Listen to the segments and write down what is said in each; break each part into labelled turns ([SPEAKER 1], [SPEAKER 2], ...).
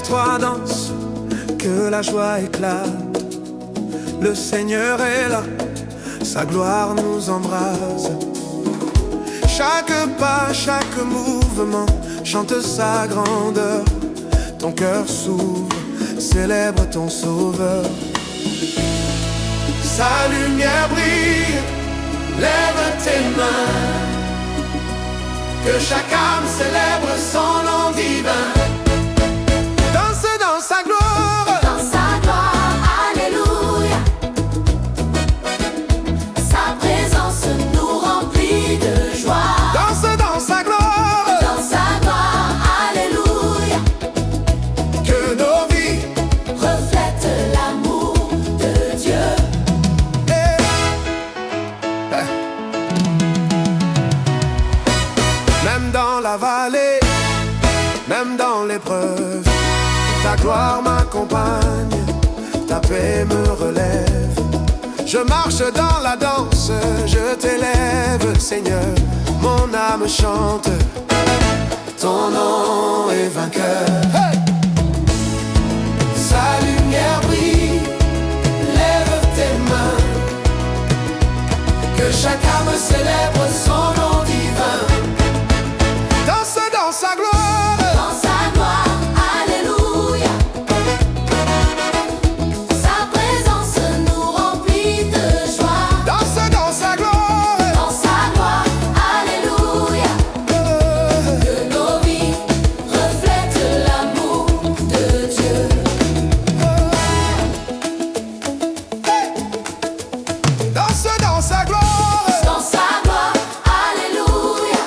[SPEAKER 1] Lève-toi, danse, que la joie éclate. Le Seigneur est là, sa gloire nous embrase. Chaque pas, chaque mouvement chante sa grandeur. Ton cœur s'ouvre, célèbre ton Sauveur. Sa lumière brille, lève tes mains, que chaque âme célèbre son nom divin. Danse dans sa gloire,
[SPEAKER 2] alléluia. Sa présence nous remplit de joie.
[SPEAKER 1] danse dans sa gloire,
[SPEAKER 2] alléluia.
[SPEAKER 1] que nos vies
[SPEAKER 2] Reflète l'amour de Dieu.
[SPEAKER 1] Même dans la vallée, même dans l'épreuve, ta gloire m'accompagne, ta paix me relève. Je marche dans la danse, je t'élève, Seigneur. Mon âme chante, ton nom est vainqueur. Hey! Sa lumière brille, lève tes mains, que chaque âme célèbre son nom divin. Danse dans sa gloire,
[SPEAKER 2] alléluia. Sa présence nous remplit de joie.
[SPEAKER 1] danse dans sa gloire,
[SPEAKER 2] alléluia. Que nos vies reflètent l'amour de Dieu.
[SPEAKER 1] danse dans sa gloire,
[SPEAKER 2] Alléluia.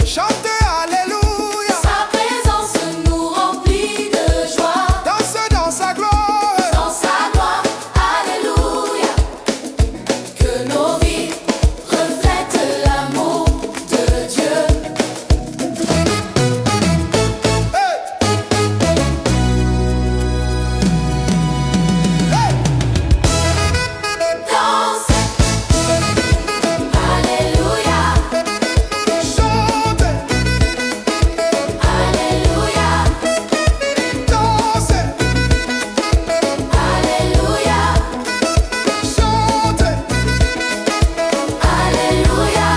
[SPEAKER 1] chante alléluia.
[SPEAKER 2] Sa présence nous remplit de joie.
[SPEAKER 1] Danse dans sa gloire,
[SPEAKER 2] alléluia. Que nos vies reflètent l'amour de Dieu. Danse, alléluia.
[SPEAKER 1] chante,
[SPEAKER 2] Alléluia,
[SPEAKER 1] danse,
[SPEAKER 2] alléluia,
[SPEAKER 1] chante.
[SPEAKER 2] alléluia.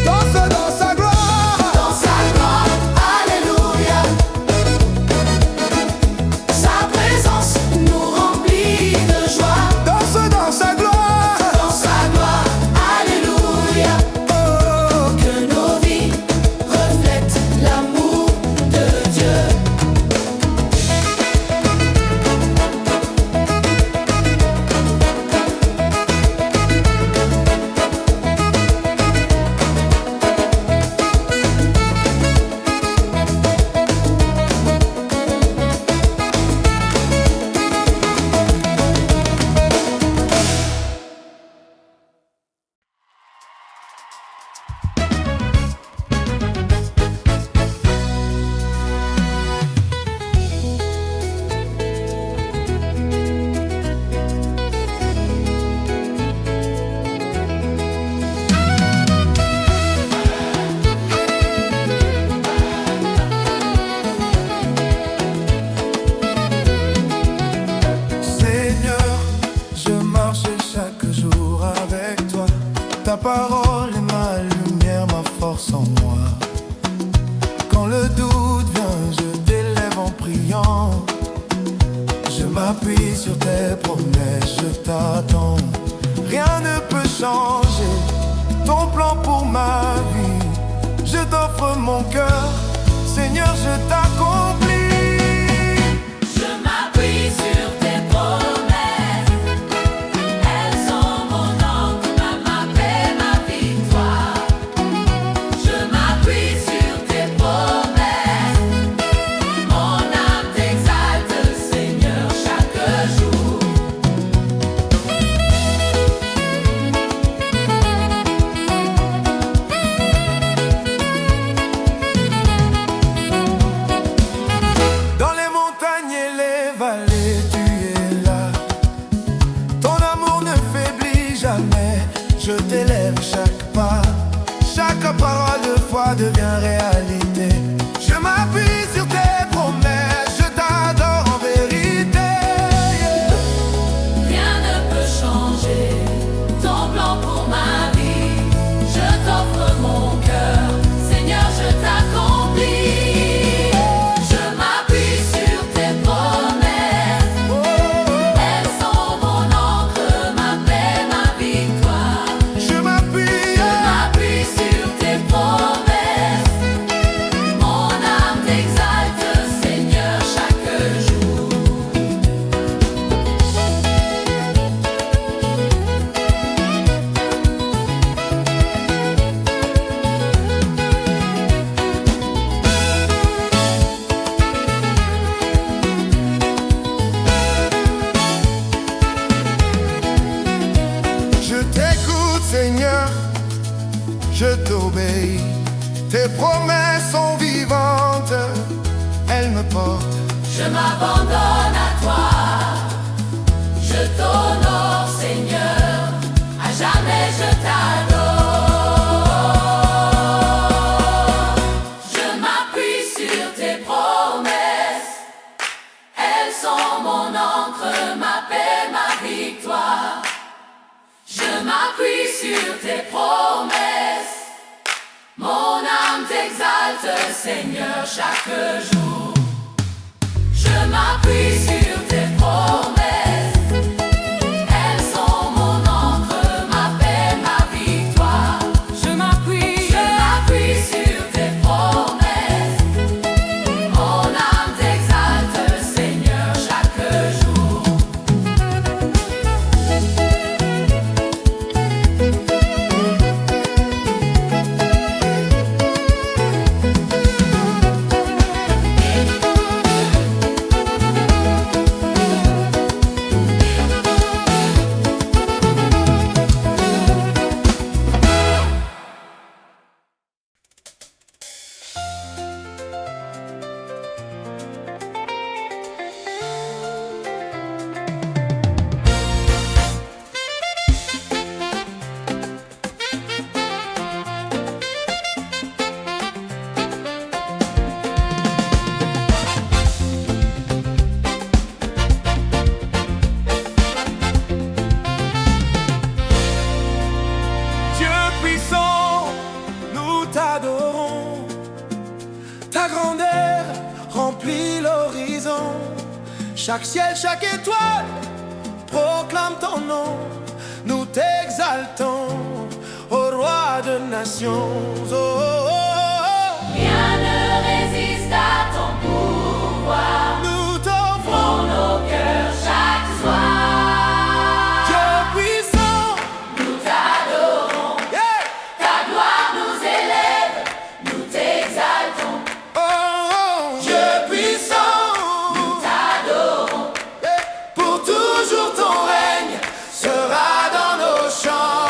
[SPEAKER 1] Danse dans sa gloire,
[SPEAKER 2] Alléluia. Sa présence nous remplit de joie.
[SPEAKER 1] danse dans sa gloire.
[SPEAKER 2] Alléluia.
[SPEAKER 1] Oh,
[SPEAKER 2] Que nos vies reflètent l'amour de Dieu.
[SPEAKER 1] Seigneur, je marche chaque jour avec toi. Ta parole est ma lumière, ma force en moi. Quand le doute vient, je t'élève en priant. Je m'appuie sur tes promesses, je t'attends. Rien ne peut changer ton plan pour ma vie. Je t'offre mon cœur, Seigneur, je t'accomplis.
[SPEAKER 2] Je m'appuie sur tes promesses. Elles sont mon encre, ma paix, ma victoire. Je m'appuie sur tes promesses. Mon âme t'exalte, Seigneur, chaque jour.
[SPEAKER 1] ça devient réalité. Je m'appuie sur tes promesses, je t'adore en vérité. Yeah.
[SPEAKER 2] Rien ne peut changer ton plan pour ma vie. Je t'offre mon cœur, Seigneur, je t'accomplis. Je m'appuie sur tes promesses. Elles sont mon encre, ma paix, ma victoire.
[SPEAKER 1] Je m'appuie
[SPEAKER 2] sur tes promesses. Mon âme t'exalte, Seigneur, chaque jour.
[SPEAKER 1] Je t'écoute, Seigneur, je t'obéis. Tes promesses sont vivantes, elles me portent.
[SPEAKER 2] Je m'abandonne à toi, je t'honore, Seigneur, à jamais je t'adore. Je m'appuie sur tes promesses, elles sont mon encre, ma paix, ma victoire. Je m'appuie sur tes promesses, mon âme t'exalte, Seigneur, chaque jour. Je m'appuie sur tes promesses, elles sont mon encre, ma paix, ma victoire. Je m'appuie sur tes promesses, mon âme t'exalte, Seigneur, chaque jour.
[SPEAKER 1] Dieu puissant, nous t'adorons. Ta grandeur remplit l'horizon. Chaque ciel, chaque étoile proclame ton nom. Nous t'exaltons, ô roi de nations. Oh, oh, oh, oh.
[SPEAKER 2] Rien ne résiste à ton pouvoir.
[SPEAKER 1] Nous t'offrons,
[SPEAKER 2] Dans nos cœurs chaque soir.
[SPEAKER 1] Dieu puissant.
[SPEAKER 2] Nous t'adorons,
[SPEAKER 1] Yeah.
[SPEAKER 2] ta gloire nous élève, nous t'exaltons.
[SPEAKER 1] Oh, oh, Dieu puissant.
[SPEAKER 2] Nous t'adorons,
[SPEAKER 1] Yeah. Pour toujours ton règne sera dans nos chants.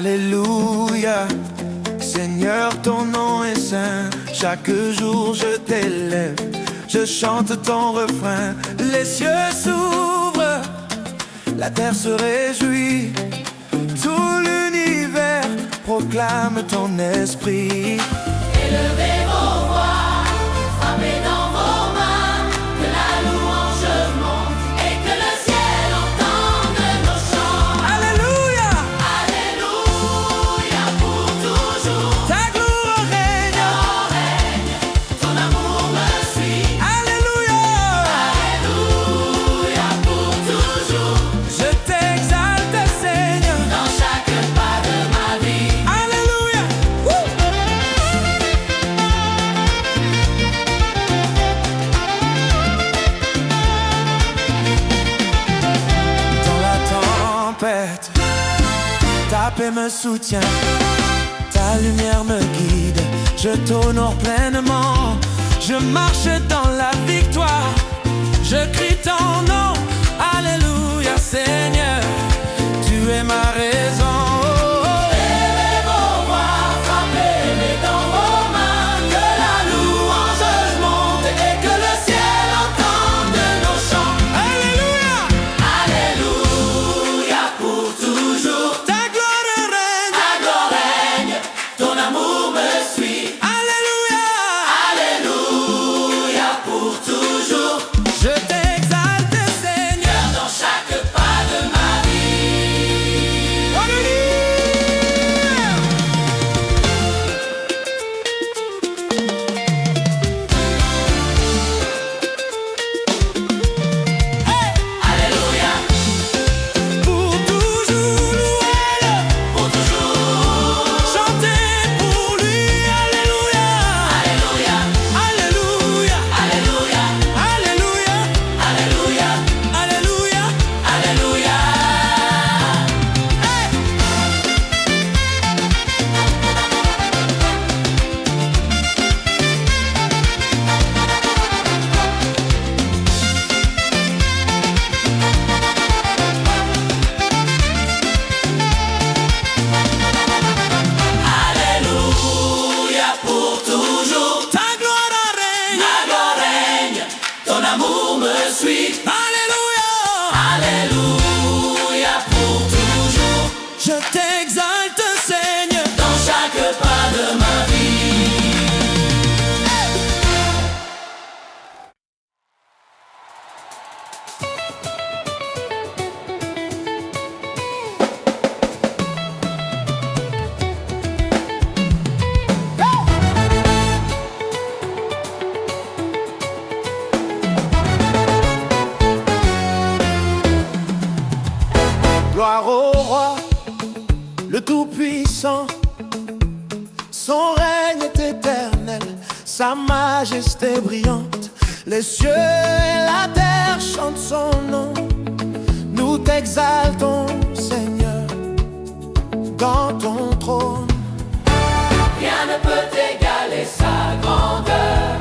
[SPEAKER 1] Alléluia, Seigneur, ton nom est saint. Chaque jour je t'élève, je chante ton refrain. Les cieux s'ouvrent, la terre se réjouit. Tout l'univers proclame ton esprit.
[SPEAKER 2] Élevez vos voix, frappez dans vos mains, que la louange monte et que le ciel entende nos chants.
[SPEAKER 1] Alléluia,
[SPEAKER 2] Alléluia pour toujours.
[SPEAKER 1] ta gloire règne.
[SPEAKER 2] Ton amour me suit.
[SPEAKER 1] Alléluia,
[SPEAKER 2] Alléluia pour toujours.
[SPEAKER 1] je t'exalte Seigneur.
[SPEAKER 2] Dans chaque pas de ma vie.
[SPEAKER 1] Alléluia, dans la tempête, ta paix me soutient, ta lumière me guide. Je t'honore pleinement, je marche dans la victoire. Je crie ton nom, Alléluia Seigneur, tu es ma raison.
[SPEAKER 2] Élevez vos voix, frappez-les dans vos mains, que la louange monte et que le ciel entende nos chants.
[SPEAKER 1] Alléluia,
[SPEAKER 2] Alléluia pour toujours.
[SPEAKER 1] ta gloire règne.
[SPEAKER 2] Ta gloire règne, ton amour me suit.
[SPEAKER 1] Alléluia,
[SPEAKER 2] Alléluia pour toujours.
[SPEAKER 1] je t'exalte Seigneur.
[SPEAKER 2] Dans chaque pas de ma vie.
[SPEAKER 1] Alléluia.
[SPEAKER 2] Alléluia
[SPEAKER 1] Pour toujours louer-le,
[SPEAKER 2] pour toujours.
[SPEAKER 1] chanter pour lui. Alléluia,
[SPEAKER 2] Alléluia,
[SPEAKER 1] Alléluia,
[SPEAKER 2] Alléluia,
[SPEAKER 1] Alléluia,
[SPEAKER 2] Alléluia,
[SPEAKER 1] Alléluia.
[SPEAKER 2] Alléluia. Alléluia pour toujours.
[SPEAKER 1] Ta gloire règne.
[SPEAKER 2] Ta gloire règne, ton amour me suit.
[SPEAKER 1] Alléluia,
[SPEAKER 2] Alléluia pour toujours.
[SPEAKER 1] je t'exalte Seigneur.
[SPEAKER 2] Dans chaque pas de ma vie.
[SPEAKER 1] Gloire au roi, le Tout-Puissant. Son règne est éternel, sa majesté brillante. Les cieux et la terre chantent son nom. Nous t'exaltons, Seigneur, dans ton trône.
[SPEAKER 2] Rien ne peut égaler sa grandeur.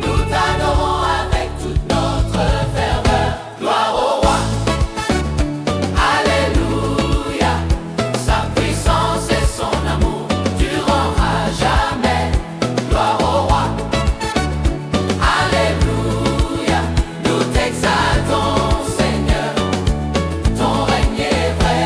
[SPEAKER 2] Nous t'adorons avec toute notre ferveur. Gloire au roi. Alléluia. Sa puissance et son amour durant à jamais. Gloire au roi. Alléluia. Nous t'exaltons, Seigneur. Ton règne est vrai.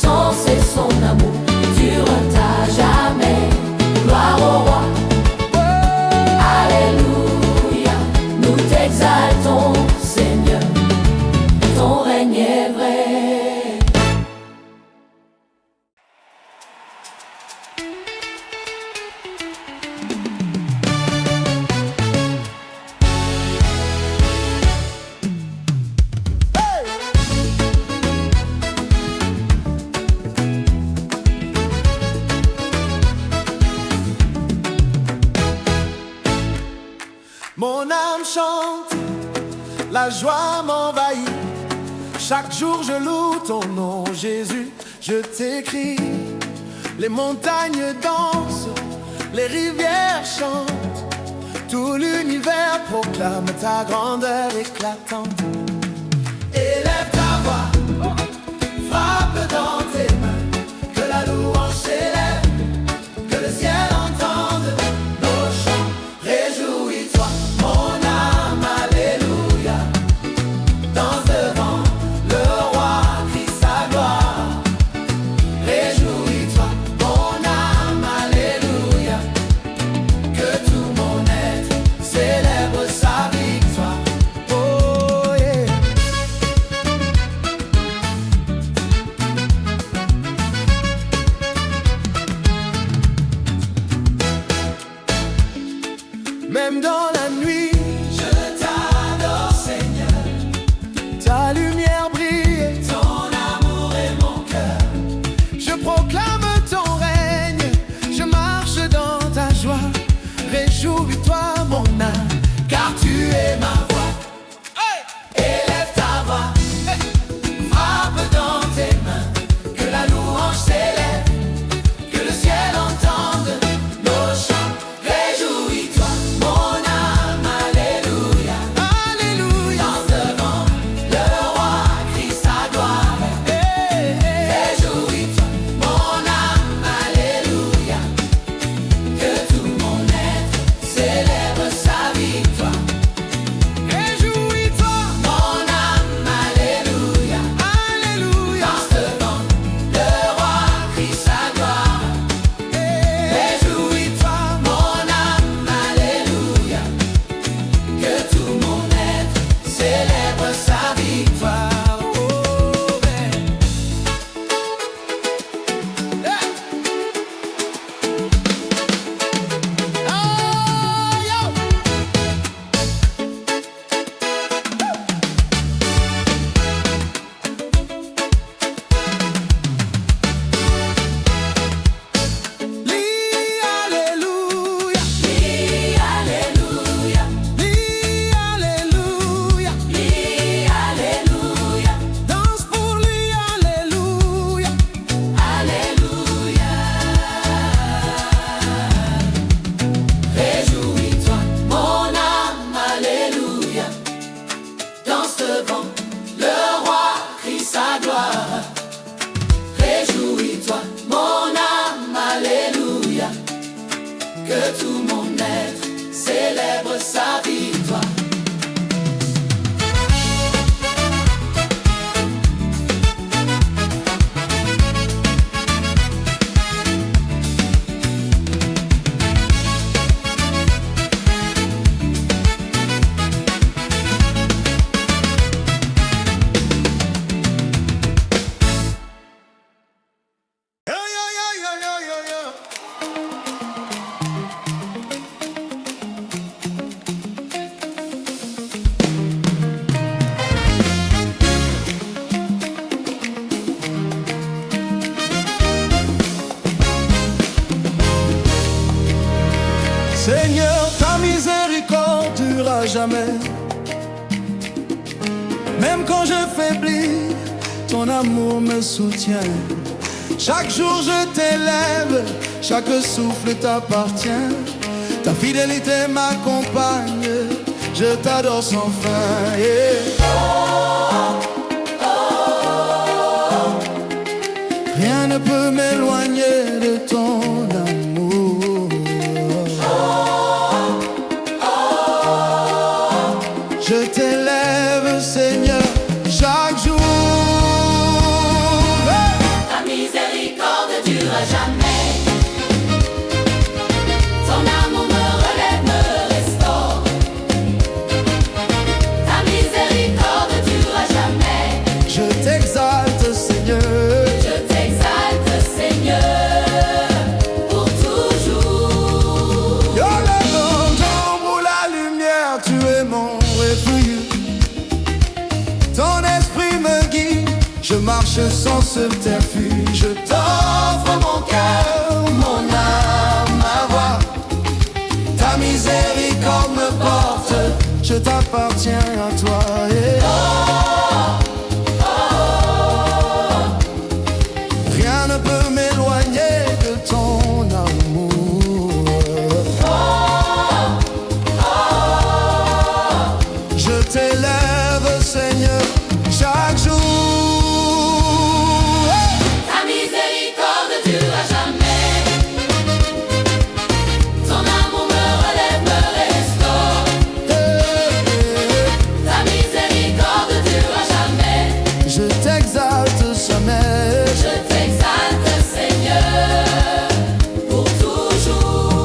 [SPEAKER 2] puissance et son amour durent à jamais. Gloire au roi. Alléluia, nous t'exaltons, Seigneur, ton règne est vrai.
[SPEAKER 1] Mon âme chante, la joie m'envahit. Chaque jour je loue ton nom, Jésus, je t'écris. Les montagnes dansent, les rivières chantent. Tout l'univers proclame ta grandeur éclatante. Élève ta voix, frappe dans tes mains, que la louange s'élève, que le ciel entende nos chants. Réjouis-toi, mon âme, alléluia. Danse devant le roi, crie sa gloire. Réjouis-toi, mon âme, alléluia. Que tout mon être célèbre sa victoire. Oh yeah. Même dans la nuit, je t'adore, Seigneur. Ta lumière brille, ton amour est mon cœur. Je proclame ton règne, je marche dans ta joie. Réjouis-toi, mon âme, car tu es ma voix. Hey! Élève ta voix, hey! Frappe dans tes mains, que la louange s'élève, que le ciel entende nos chants. Réjouis-toi, mon âme, alléluia. Alléluia. Danse devant le roi, crie sa gloire. Hey, hey. Réjouis-toi, mon âme, alléluia. Que tout mon être célèbre sa victoire. Réjouis-toi, mon âme, alléluia. Alléluia. Danse devant le roi, crie sa gloire. Réjouis-toi, mon âme, alléluia. Que tout mon être célèbre sa victoire. Oh, ben. Hey. Oh, yo. Lis alléluia,
[SPEAKER 2] Lis alléluia,
[SPEAKER 1] lis alléluia,
[SPEAKER 2] lis alléluia,
[SPEAKER 1] danse pour lui alléluia.
[SPEAKER 2] alléluia. Réjouis-toi, mon âme, alléluia. Danse devant le roi, crie sa gloire. Réjouis-toi, mon âme, alléluia. Que tout mon être célèbre sa victoire.
[SPEAKER 1] Yo, yo, yo, yo, yo, yo, yo. Seigneur, ta miséricorde dure à jamais. Même quand je faiblis, ton amour me soutient. Chaque jour je t'élève, chaque souffle t'appartient. Ta fidélité m'accompagne, je t'adore sans fin. Yeah. Rien ne peut m'éloigner de ton amour. Je t'élève, Seigneur, chaque jour. Hey!
[SPEAKER 2] Ta
[SPEAKER 1] Je marche sans subterfuge, je t'offre mon cœur, mon âme, ma voix. Ta miséricorde me porte, je t'appartiens à toi. Rien ne peut m'éloigner de ton amour. Je t'élève, Seigneur, chaque jour.
[SPEAKER 2] Ta miséricorde dure à jamais. Ton amour me relève, me restaure. Ta miséricorde dure à jamais.
[SPEAKER 1] Je t'exalte jamais.
[SPEAKER 2] Je t'exalte, Seigneur, pour toujours.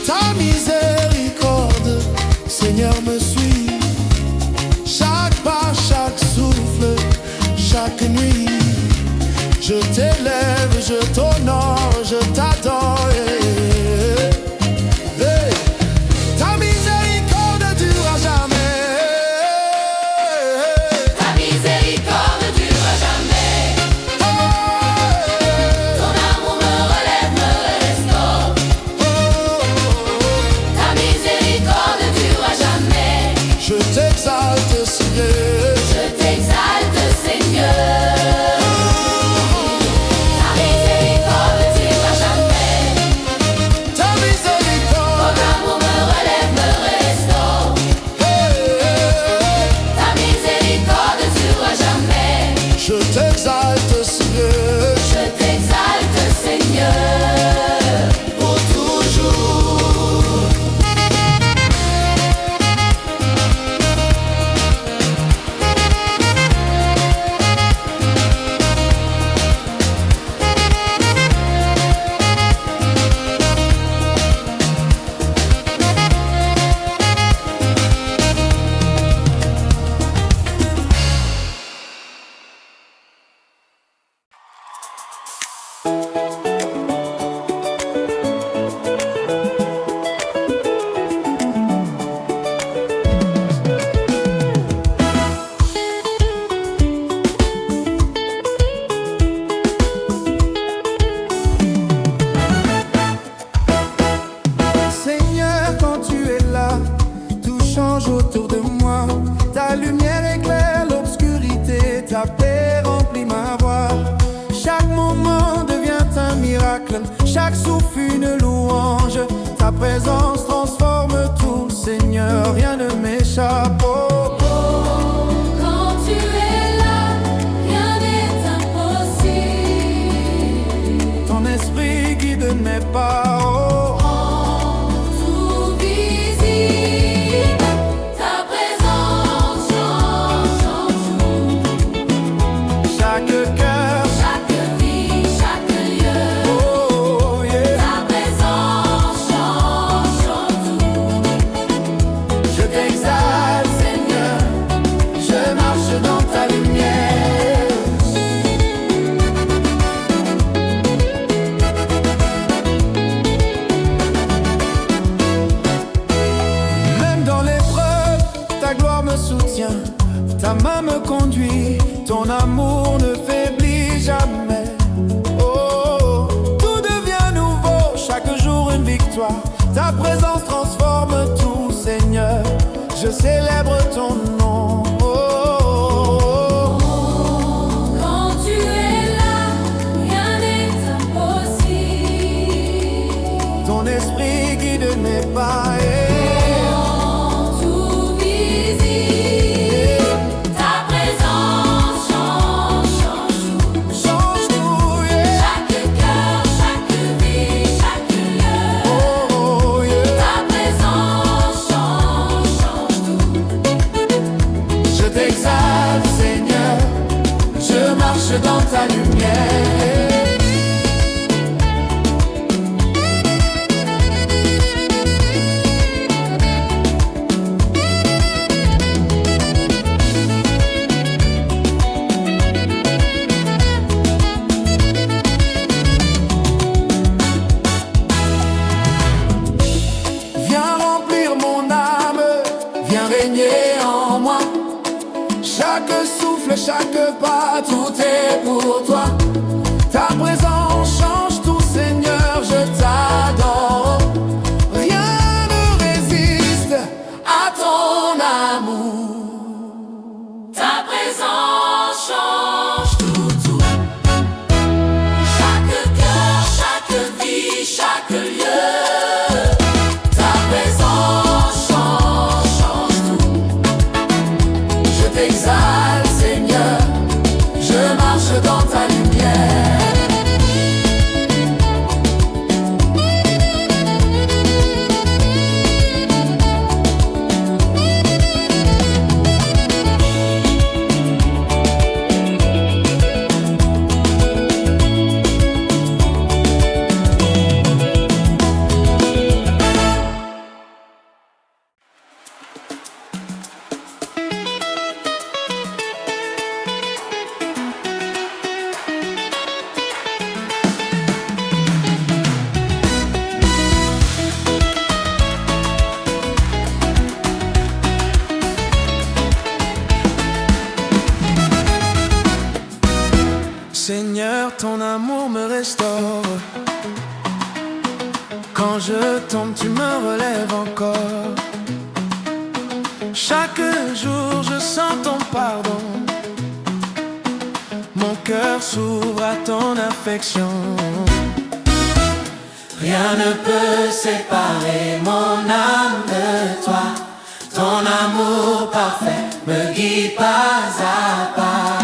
[SPEAKER 1] Ta miséricorde, Seigneur, me suit. Chaque pas, chaque souffle, chaque nuit. Je t'élève, je t'honore, je t'adore. Ta miséricorde dure à jamais.
[SPEAKER 2] Ta miséricorde dure à jamais. Ton amour me relève, me restaure. Ta miséricorde dure à jamais.
[SPEAKER 1] Je t'exalte, Seigneur.
[SPEAKER 2] Je t'exalte, Seigneur. Ta miséricorde dure à jamais.
[SPEAKER 1] Ta miséricorde.
[SPEAKER 2] Ton amour me relève, me restaure. Ta miséricorde dure à jamais.
[SPEAKER 1] Je t'exalte, Seigneur.
[SPEAKER 2] Je t'exalte, Seigneur,
[SPEAKER 1] Pour toujours. Seigneur, quand tu es là, tout change autour de moi. Ta lumière éclaire l'obscurité, ta paix remplit ma voix. Chaque moment devient un miracle, chaque souffle une louange. Ta présence transforme tout, Seigneur, rien ne m'échappe. Oh,
[SPEAKER 2] quand tu es là, rien n'est impossible.
[SPEAKER 1] ton esprit guide mes pas. Oh,
[SPEAKER 2] Tout visible, ta présence change tout.
[SPEAKER 1] chaque cœur.
[SPEAKER 2] Chaque vie, chaque lieu,
[SPEAKER 1] Oh, yeah.
[SPEAKER 2] ta présence change tout.
[SPEAKER 1] Je t'exalte, Seigneur, je marche dans ta lumière. Même dans l'épreuve, ta gloire me soutient, ta main me conduit, ton amour ne faiblit jamais. Oh, tout devient nouveau, chaque jour une victoire, ta présence transforme tout, Seigneur, je célèbre ton nom. Oh,
[SPEAKER 2] Quand tu es là, rien n'est impossible.
[SPEAKER 1] ton esprit guide mes pas.
[SPEAKER 2] Tout visible, ta présence change tout.
[SPEAKER 1] Change tout, yeah.
[SPEAKER 2] Chaque cœur, chaque vie, chaque lieu,
[SPEAKER 1] Oh, yeah.
[SPEAKER 2] ta présence change tout.
[SPEAKER 1] Je t'exalte, Seigneur, je marche dans ta lumière. fais chaque pas, tout est pour toi. Ta présence change tout, Seigneur, je t'adore. Rien ne résiste à ton amour.
[SPEAKER 2] Ta présence change tout. Chaque cœur, chaque vie, chaque lieu. Ta présence change tout. Je t'exalte, Seigneur, je marche dans ta lumière.
[SPEAKER 1] Seigneur, ton amour me restaure. Quand je tombe, tu me relèves encore. Chaque jour, je sens ton pardon. Mon cœur s'ouvre à ton affection.
[SPEAKER 2] Rien ne peut séparer mon âme de toi. Ton amour parfait me guide pas à pas.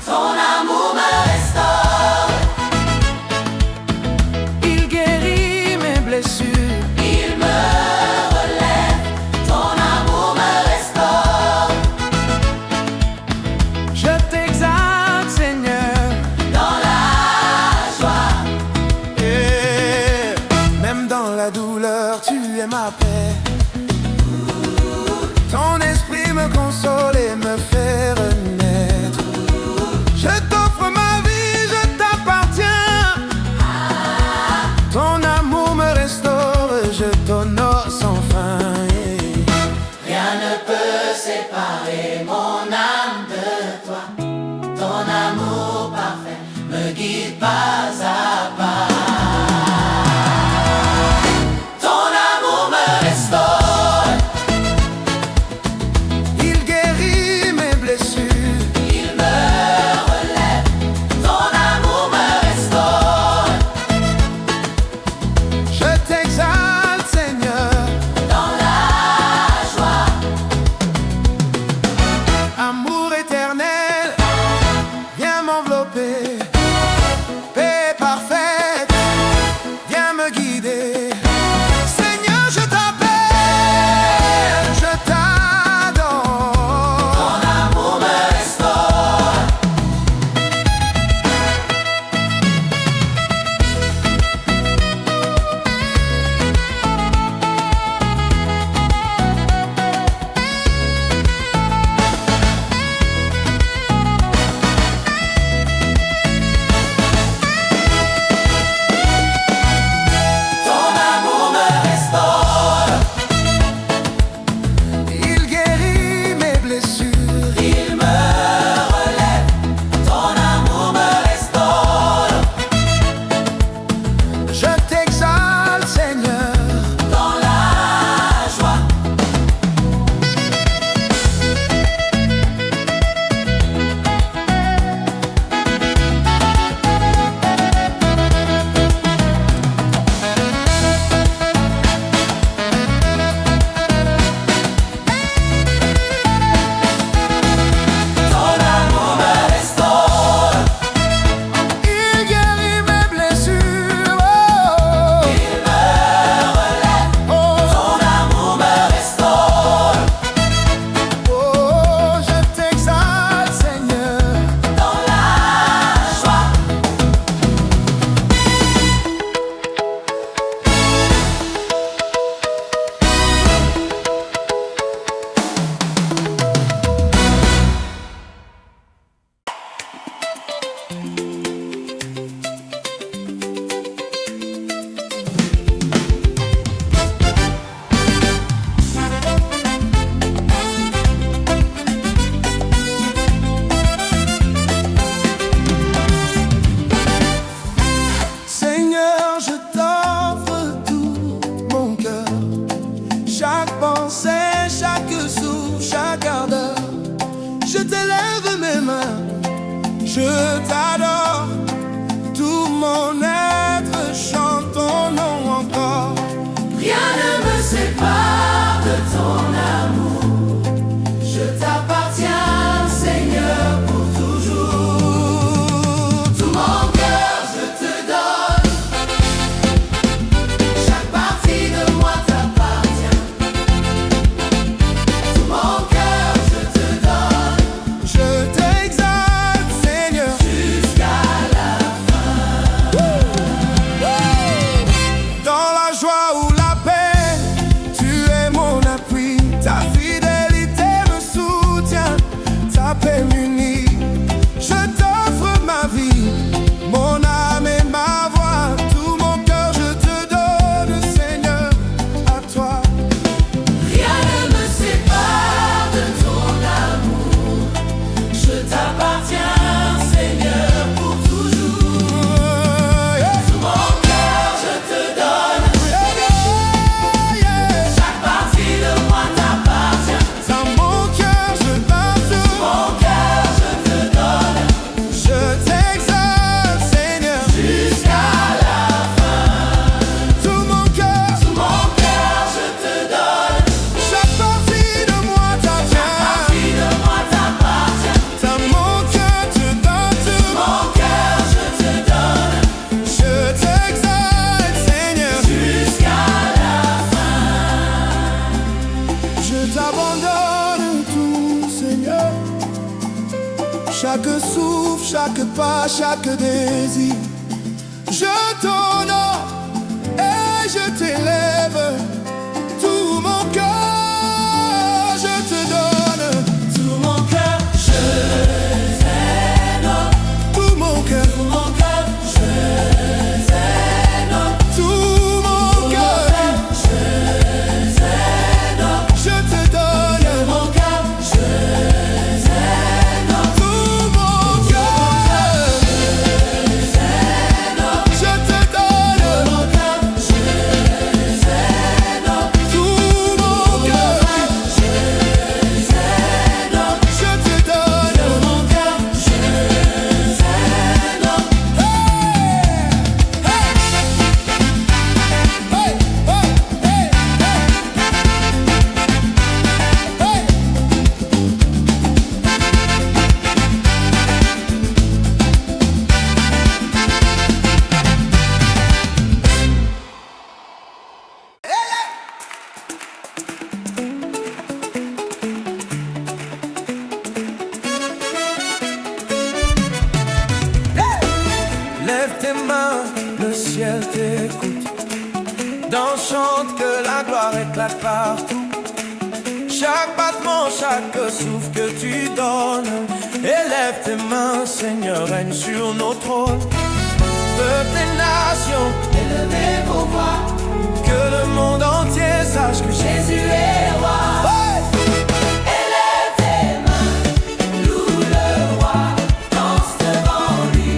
[SPEAKER 2] Ton amour me restaure.
[SPEAKER 1] Il guérit mes blessures.
[SPEAKER 2] Il me relève. Ton amour me restaure.
[SPEAKER 1] Je t'exalte, Seigneur,
[SPEAKER 2] Dans la joie,
[SPEAKER 1] et même dans la douleur, tu es ma paix. Ton esprit me console et me fait renaître. Je t'offre ma vie, je t'appartiens. Ton amour me restaure, je t'honore sans fin.
[SPEAKER 2] rien ne peut séparer mon âme de toi. Ton amour parfait me guide pas à pas. Ton amour me restaure.
[SPEAKER 1] Il guérit mes blessures. Je t'adore, tout mon être chante ton nom encore.
[SPEAKER 2] Rien ne me sépare de ton amour. Je t'appartiens, Seigneur, pour toujours. Tout mon cœur, je te donne. Chaque partie de moi t'appartient. Tout mon cœur, je te donne.
[SPEAKER 1] Je t'exalte, Seigneur,
[SPEAKER 2] jusqu'à la fin.
[SPEAKER 1] dans la joie ou la peine, tu es mon appui. Ta fidélité me soutient, ta paix m'unit. Je t'offre ma vie, mon âme et ma voix. Tout mon cœur je te donne, Seigneur, à toi.
[SPEAKER 2] Rien ne me sépare de ton amour. Je t'appartiens, Seigneur, pour toujours. Tout mon cœur, je te donne. Chaque partie de moi t'appartient.
[SPEAKER 1] Dans mon cœur je donne tout.
[SPEAKER 2] Mon cœur, je te donne.
[SPEAKER 1] Je t'exalte, Seigneur,
[SPEAKER 2] Jusqu'à la fin.
[SPEAKER 1] tout mon cœur.
[SPEAKER 2] Tout mon cœur, je te donne.
[SPEAKER 1] Chaque partie de moi t'appartient.
[SPEAKER 2] Partie de moi t'appartient.
[SPEAKER 1] Dans mon cœur je donne tout.
[SPEAKER 2] Mon cœur, je te donne.
[SPEAKER 1] Je t'exalte, Seigneur,
[SPEAKER 2] Jusqu'à la fin.
[SPEAKER 1] je t'abandonne tout, Seigneur. Chaque souffle, chaque pas, chaque désir, je t'honore et je t'élève. Tout mon cœur, je te donne.
[SPEAKER 2] Tout mon cœur, je t'aime.
[SPEAKER 1] Tout mon cœur,
[SPEAKER 2] Tout mon cœur, je t'aime.
[SPEAKER 1] tout mon cœur,
[SPEAKER 2] Je t'aime.
[SPEAKER 1] je te donne.
[SPEAKER 2] Mon cœur, je t'aime.
[SPEAKER 1] Tout mon cœur, je te donne.
[SPEAKER 2] Mon cœur, je t'aime.
[SPEAKER 1] Tout mon cœur,
[SPEAKER 2] Je t'aime.
[SPEAKER 1] je te donne.
[SPEAKER 2] Mon cœur, je t'aime.
[SPEAKER 1] Lève tes mains, le ciel t'écoute. Dans chante que la gloire éclate partout. Chaque battement, chaque souffle que tu donnes. Élève tes mains, Seigneur, règne sur nos trônes. Peuple et nations,
[SPEAKER 2] Élevez vos voix,
[SPEAKER 1] que le monde entier sache que
[SPEAKER 2] Jésus est roi. Élève tes mains, loue le roi, danse devant lui,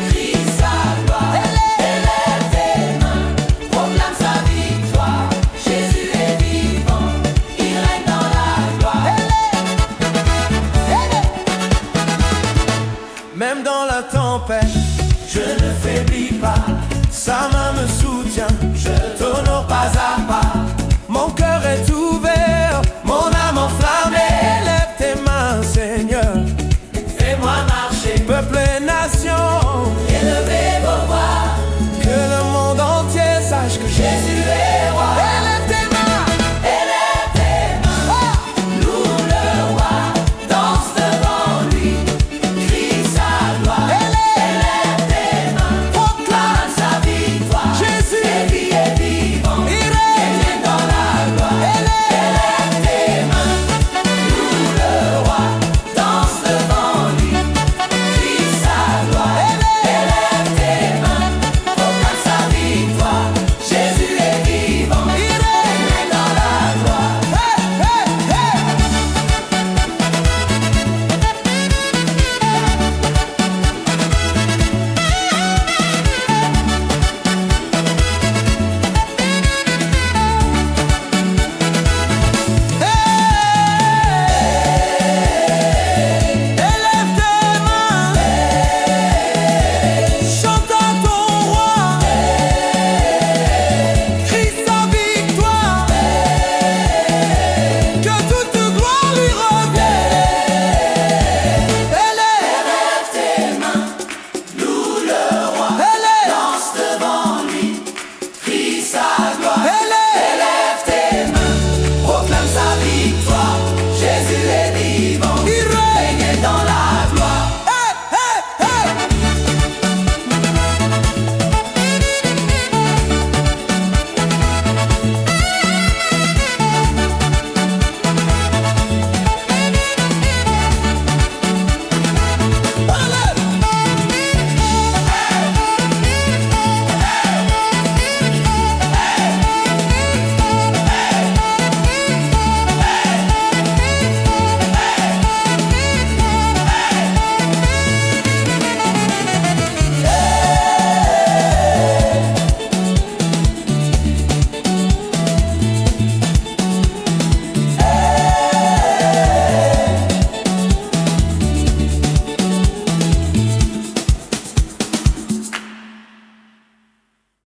[SPEAKER 2] crie sa gloire. Élève tes mains, proclame sa victoire. Jésus est vivant, il règne dans la gloire.
[SPEAKER 1] même dans la tempête, je ne faiblis pas. Sa main me soutient, je t'honore pas à pas.